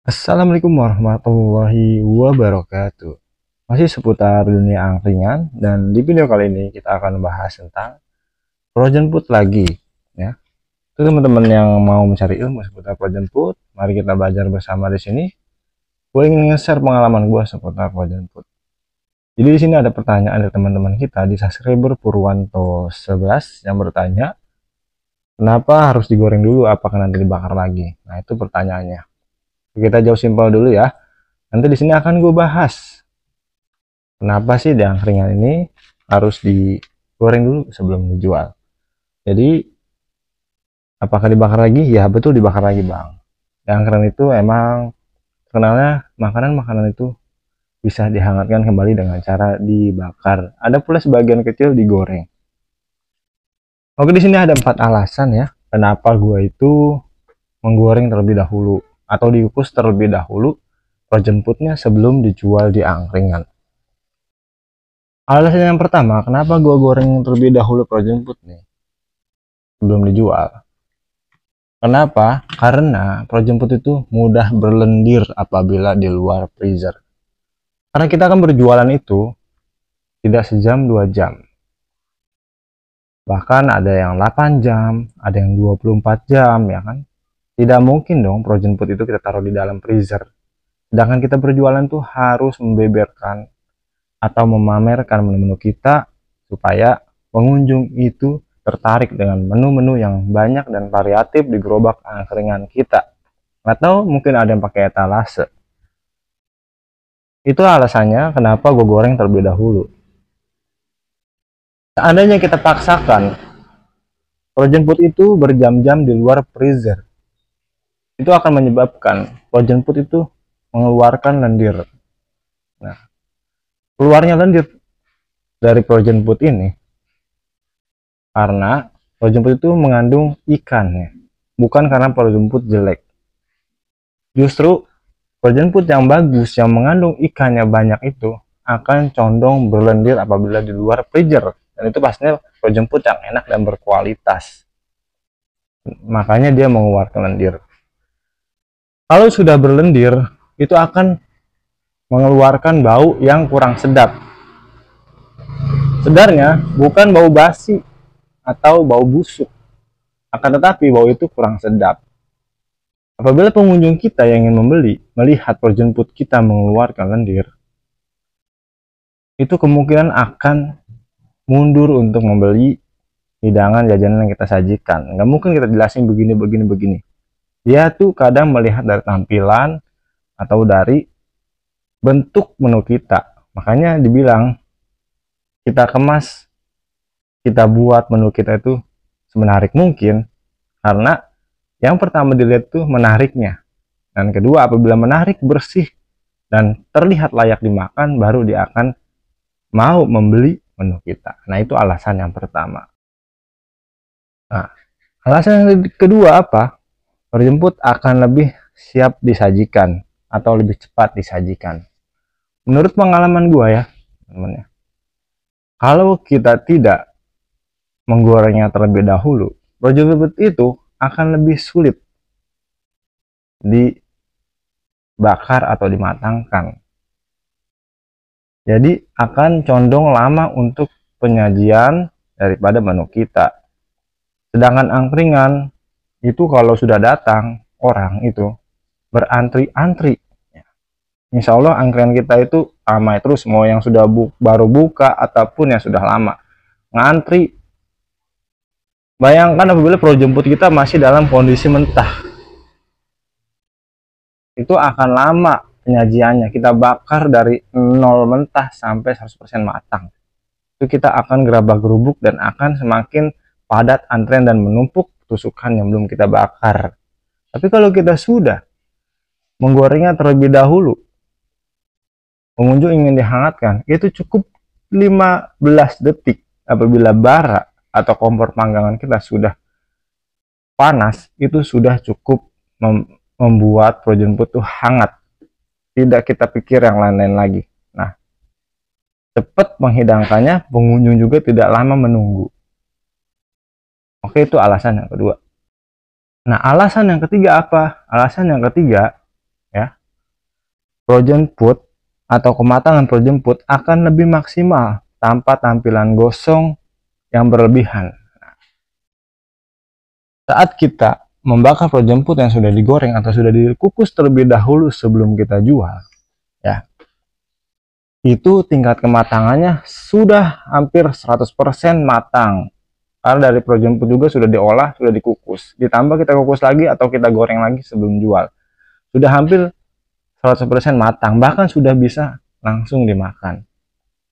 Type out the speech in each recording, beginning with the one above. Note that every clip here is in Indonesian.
Assalamualaikum warahmatullahi wabarakatuh. Masih seputar dunia angkringan dan di video kali ini kita akan membahas tentang frozen food lagi ya. Untuk teman-teman yang mau mencari ilmu seputar frozen food, mari kita belajar bersama di sini. Gue ingin nge-share pengalaman gue seputar frozen food. Jadi di sini ada pertanyaan dari teman-teman kita di subscriber Purwanto 11 yang bertanya, kenapa harus digoreng dulu apakah nanti dibakar lagi? Nah, itu pertanyaannya. Kita jauh simpel dulu ya. Nanti di sini akan gue bahas kenapa sih di angkringan ini harus digoreng dulu sebelum dijual. Jadi apakah dibakar lagi? Ya betul dibakar lagi bang. Di angkringan itu emang terkenalnya makanan-makanan itu bisa dihangatkan kembali dengan cara dibakar. Ada pula sebagian kecil digoreng. Oke, di sini ada 4 alasan ya kenapa gue itu menggoreng terlebih dahulu atau dikukus terlebih dahulu frozen foodnya sebelum dijual di angkringan. Alasan yang pertama, kenapa gue goreng terlebih dahulu frozen food nih sebelum dijual? Kenapa? Karena frozen food itu mudah berlendir apabila di luar freezer. Karena kita akan berjualan itu tidak sejam 2 jam. Bahkan ada yang 8 jam, ada yang 24 jam ya kan. Tidak mungkin dong frozen food itu kita taruh di dalam freezer. Sedangkan kita berjualan tuh harus membeberkan atau memamerkan menu-menu kita supaya pengunjung itu tertarik dengan menu-menu yang banyak dan variatif di gerobak angkringan kita. Atau mungkin ada yang pakai etalase. Itu alasannya kenapa gue goreng terlebih dahulu. Seandainya kita paksakan frozen food itu berjam-jam di luar freezer, itu akan menyebabkan frozen food itu mengeluarkan lendir. Nah, keluarnya lendir dari frozen food ini karena frozen food itu mengandung ikannya, bukan karena frozen food jelek. Justru frozen food yang bagus yang mengandung ikannya banyak itu akan condong berlendir apabila di luar freezer, dan itu pastinya frozen food yang enak dan berkualitas, makanya dia mengeluarkan lendir. Kalau sudah berlendir itu akan mengeluarkan bau yang kurang sedap. Sebenarnya bukan bau basi atau bau busuk, akan tetapi bau itu kurang sedap. Apabila pengunjung kita yang ingin membeli melihat frozen food kita mengeluarkan lendir, itu kemungkinan akan mundur untuk membeli hidangan jajanan yang kita sajikan. Nggak mungkin kita jelasin begini. Dia tuh kadang melihat dari tampilan atau dari bentuk menu kita. Makanya dibilang kita kemas, kita buat menu kita itu semenarik mungkin, karena yang pertama dilihat tuh menariknya. Dan kedua, apabila menarik, bersih, dan terlihat layak dimakan, baru dia akan mau membeli menu kita. Nah, itu alasan yang pertama. Nah, alasan yang kedua apa? Berjemput akan lebih siap disajikan atau lebih cepat disajikan. Menurut pengalaman gue ya, teman-teman, kalau kita tidak menggorengnya terlebih dahulu, berjemput itu akan lebih sulit dibakar atau dimatangkan. Jadi akan condong lama untuk penyajian daripada menu kita. Sedangkan angkringan itu kalau sudah datang orang itu berantri-antri. Insya Allah angkringan kita itu ramai terus, mau yang sudah baru buka ataupun yang sudah lama ngantri. Bayangkan apabila projemput kita masih dalam kondisi mentah, itu akan lama penyajiannya. Kita bakar dari 0 mentah sampai 100% matang. Itu kita akan gerabak gerubuk dan akan semakin padat antrean dan menumpuk tusukan yang belum kita bakar. Tapi kalau kita sudah menggorengnya terlebih dahulu, pengunjung ingin dihangatkan, itu cukup 15 detik. Apabila bara atau kompor panggangan kita sudah panas, itu sudah cukup membuat frozen food itu hangat. Tidak kita pikir yang lain-lain lagi. Nah, cepat menghidangkannya, pengunjung juga tidak lama menunggu. Oke, itu alasan yang kedua. Nah, alasan yang ketiga apa? Alasan yang ketiga, ya, frozen food atau kematangan frozen food akan lebih maksimal tanpa tampilan gosong yang berlebihan. Saat kita membakar frozen food yang sudah digoreng atau sudah dikukus terlebih dahulu sebelum kita jual, ya, itu tingkat kematangannya sudah hampir 100% matang. Karena dari frozen food juga sudah diolah, sudah dikukus. Ditambah kita kukus lagi atau kita goreng lagi sebelum jual. Sudah hampir 100% matang, bahkan sudah bisa langsung dimakan.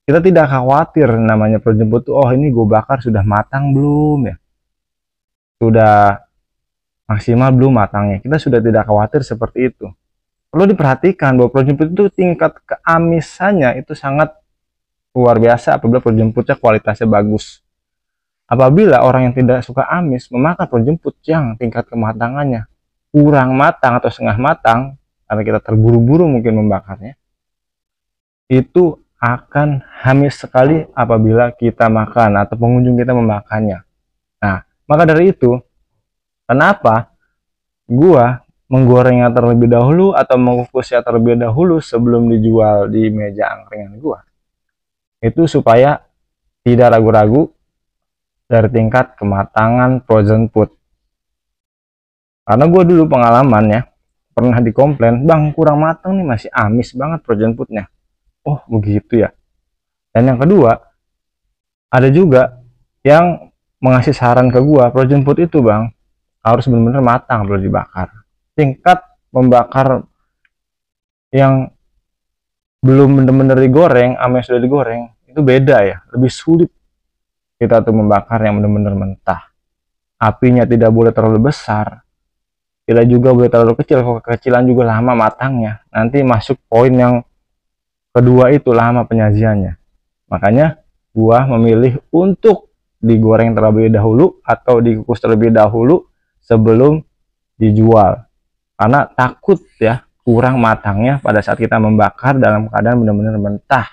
Kita tidak khawatir namanya frozen food tuh, oh ini gue bakar sudah matang belum ya? Sudah maksimal belum matangnya? Kita sudah tidak khawatir seperti itu. Perlu diperhatikan bahwa frozen food itu tingkat keamisannya itu sangat luar biasa apabila frozen foodnya kualitasnya bagus. Apabila orang yang tidak suka amis memakan frozen food yang tingkat kematangannya kurang matang atau setengah matang, karena kita terburu-buru mungkin membakarnya, itu akan hamis sekali apabila kita makan atau pengunjung kita memakannya. Nah, maka dari itu, kenapa gua menggorengnya terlebih dahulu atau mengukusnya terlebih dahulu sebelum dijual di meja angkringan gua? Itu supaya tidak ragu-ragu dari tingkat kematangan frozen food. Karena gue dulu pengalamannya pernah dikomplain, bang kurang matang nih, masih amis banget frozen foodnya. Oh begitu ya. Dan yang kedua, ada juga yang mengasih saran ke gue, frozen food itu bang harus benar-benar matang belum dibakar. Tingkat membakar yang belum benar-benar digoreng sama yang sudah digoreng itu beda ya, lebih sulit kita tuh membakar yang benar-benar mentah. Apinya tidak boleh terlalu besar, tidak juga boleh terlalu kecil. Kalau kekecilan juga lama matangnya. Nanti masuk poin yang kedua, itu lama penyajiannya. Makanya gua memilih untuk digoreng terlebih dahulu atau dikukus terlebih dahulu sebelum dijual. Karena takut ya kurang matangnya pada saat kita membakar dalam keadaan benar-benar mentah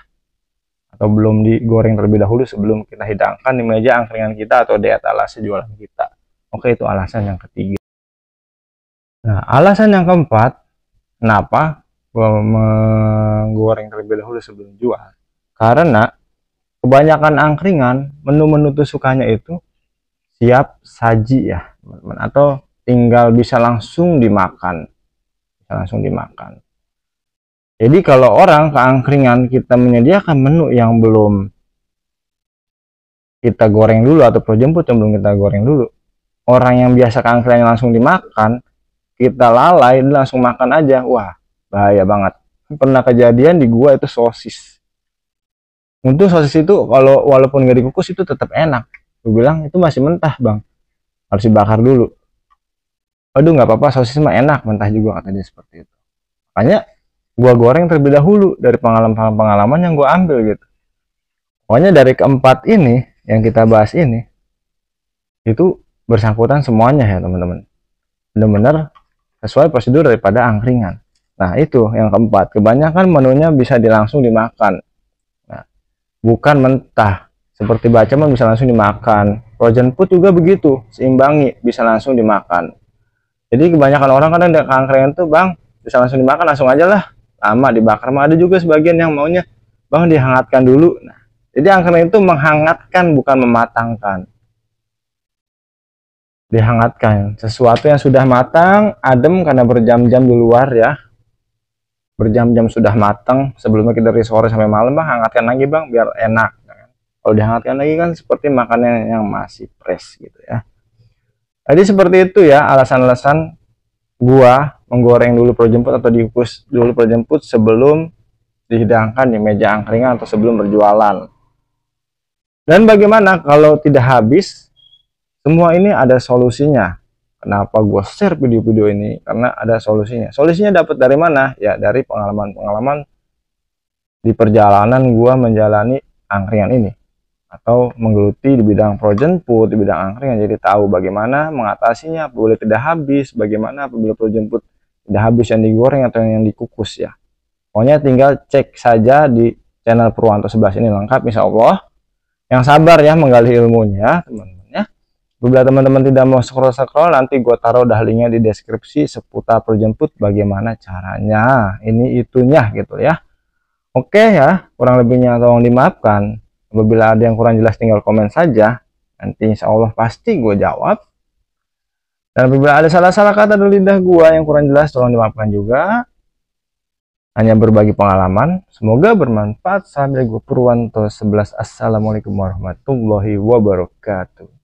atau belum digoreng terlebih dahulu sebelum kita hidangkan di meja angkringan kita atau di etalase jualan kita. Oke, itu alasan yang ketiga. Nah, alasan yang keempat, kenapa menggoreng terlebih dahulu sebelum jual? Karena kebanyakan angkringan menu-menu sukanya itu siap saji ya, teman-teman, atau tinggal bisa langsung dimakan. Bisa langsung dimakan. Jadi kalau orang ke angkringan kita menyediakan menu yang belum kita goreng dulu atau frozen food yang belum kita goreng dulu, orang yang biasa ke angkringan langsung dimakan, kita lalai langsung makan aja, wah bahaya banget. Pernah kejadian di gua itu sosis. Untuk sosis itu kalau walaupun nggak dikukus itu tetap enak. Gue bilang itu masih mentah bang, harus dibakar dulu. Aduh nggak apa-apa, sosis mah enak mentah juga, kata dia seperti itu. Makanya gua goreng terlebih dahulu dari pengalaman yang gua ambil gitu. Pokoknya dari keempat ini yang kita bahas ini itu bersangkutan semuanya ya teman-teman, benar-benar sesuai prosedur daripada angkringan. Nah itu yang keempat, kebanyakan menunya bisa langsung dimakan. Nah, bukan mentah seperti bacaman bisa langsung dimakan. Frozen food juga begitu, seimbangi, bisa langsung dimakan. Jadi kebanyakan orang kadang di angkringan tuh bang bisa langsung dimakan, langsung aja lah, lama dibakar. Mah ada juga sebagian yang maunya bang dihangatkan dulu. Nah, jadi angkringan itu menghangatkan bukan mematangkan. Dihangatkan sesuatu yang sudah matang, adem karena berjam-jam di luar ya, berjam-jam sudah matang. Sebelumnya kita dari sore sampai malam bang hangatkan lagi bang biar enak. Kalau dihangatkan lagi kan seperti makanan yang masih fresh gitu ya. Jadi seperti itu ya alasan-alasan gua menggoreng dulu frozen food atau dikukus dulu frozen food sebelum dihidangkan di meja angkringan atau sebelum berjualan. Dan bagaimana kalau tidak habis? Semua ini ada solusinya. Kenapa gua share video-video ini? Karena ada solusinya. Solusinya dapat dari mana? Ya dari pengalaman-pengalaman di perjalanan gua menjalani angkringan ini atau menggeluti di bidang frozen food, di bidang angkringan. Jadi tahu bagaimana mengatasinya apabila tidak habis, bagaimana apabila frozen food tidak habis yang digoreng atau yang dikukus ya. Pokoknya tinggal cek saja di channel Purwanto 11 ini lengkap insya Allah. Yang sabar ya menggali ilmunya teman-teman ya. Bila teman-teman tidak mau scroll-scroll, nanti gue taruh dah linknya di deskripsi seputar project bagaimana caranya, ini itunya gitu ya. Oke ya, kurang lebihnya tolong dimaafkan. Apabila ada yang kurang jelas tinggal komen saja. Nanti insya Allah pasti gue jawab. Dan apabila ada salah-salah kata dari lidah gue yang kurang jelas tolong dimaafkan juga. Hanya berbagi pengalaman. Semoga bermanfaat. Sampai gue Purwanto 11. Assalamualaikum warahmatullahi wabarakatuh.